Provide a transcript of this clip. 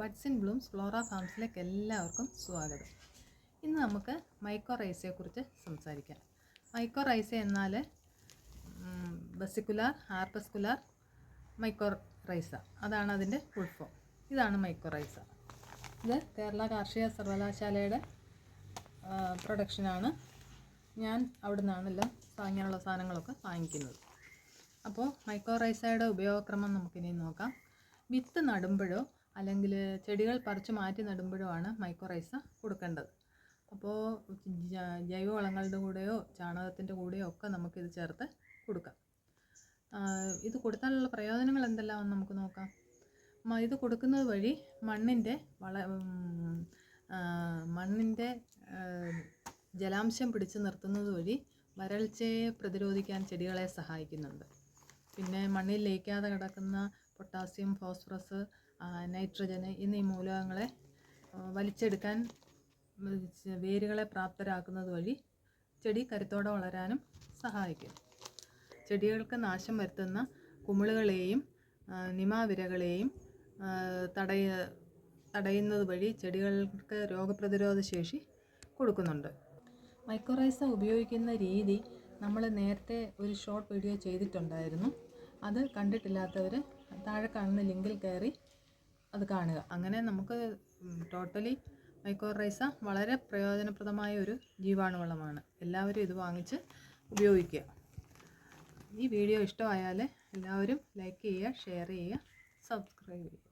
Buds in Bloom's Flora ഫാംസിലേക്ക് എല്ലാവർക്കും സ്വാഗതം. ഇന്ന് നമുക്ക് മൈക്കോറൈസയെക്കുറിച്ച് സംസാരിക്കാം. മൈക്കോറൈസ എന്നാൽ വെസിക്കുലാർ ഹാർപ്പസ്കുലാർ മൈക്കോറൈസ, അതാണ് അതിൻ്റെ ഫുൾ ഫോം. ഇതാണ് മൈക്കോറൈസ. ഇത് കേരള കാർഷിക സർവകലാശാലയുടെ പ്രൊഡക്ഷനാണ്. ഞാൻ അവിടെ നിന്നാണല്ലോ ഇങ്ങനെയുള്ള സാധനങ്ങളൊക്കെ വാങ്ങിക്കുന്നത്. അപ്പോൾ മൈക്കോറൈസയുടെ ഉപയോഗക്രമം നമുക്കിനി നോക്കാം. വിത്ത് നടുമ്പോഴോ അല്ലെങ്കിൽ ചെടികൾ പറിച്ച് മാറ്റി നടുമ്പോഴോ ആണ് മൈക്കോറൈസ കൊടുക്കേണ്ടത്. അപ്പോൾ ജൈവവളങ്ങളുടെ കൂടെയോ ചാണകത്തിൻ്റെ കൂടെയോ ഒക്കെ നമുക്കിത് ചേർത്ത് കൊടുക്കാം. ഇത് കൊടുത്താലുള്ള പ്രയോജനങ്ങൾ എന്തെല്ലാമെന്ന് നമുക്ക് നോക്കാം. ഇത് കൊടുക്കുന്നത് വഴി മണ്ണിൻ്റെ ജലാംശം പിടിച്ചു നിർത്തുന്നത് വഴി വരൾച്ചയെ പ്രതിരോധിക്കാൻ ചെടികളെ സഹായിക്കുന്നുണ്ട്. പിന്നെ മണ്ണിൽ ലയിക്കാതെ കിടക്കുന്ന പൊട്ടാസ്യം, ഫോസ്ഫറസ്, നൈട്രജന് എന്നീ മൂലകങ്ങളെ വലിച്ചെടുക്കാൻ വേരുകളെ പ്രാപ്തരാക്കുന്നത് വഴി ചെടി കരുത്തോടെ വളരാനും സഹായിക്കും. ചെടികൾക്ക് നാശം വരുത്തുന്ന കുമിളുകളെയും നിമാവിരകളെയും തടയുന്നത് വഴി ചെടികൾക്ക് രോഗപ്രതിരോധ ശേഷി കൊടുക്കുന്നുണ്ട്. മൈക്കോറൈസ ഉപയോഗിക്കുന്ന രീതി നമ്മൾ നേരത്തെ ഒരു ഷോർട്ട് വീഡിയോ ചെയ്തിട്ടുണ്ടായിരുന്നു. അത് കണ്ടിട്ടില്ലാത്തവർ താഴെ കാണുന്ന ലിങ്കിൽ കയറി അത് കാണുക. അങ്ങനെ നമുക്ക് ടോട്ടലി മൈക്കോറൈസ വളരെ പ്രയോജനപ്രദമായ ഒരു ജീവാണുവളമാണ്. എല്ലാവരും ഇത് വാങ്ങിച്ച് ഉപയോഗിക്കുക. ഈ വീഡിയോ ഇഷ്ടമായാൽ എല്ലാവരും ലൈക്ക് ചെയ്യുക, ഷെയർ ചെയ്യുക, സബ്സ്ക്രൈബ് ചെയ്യുക.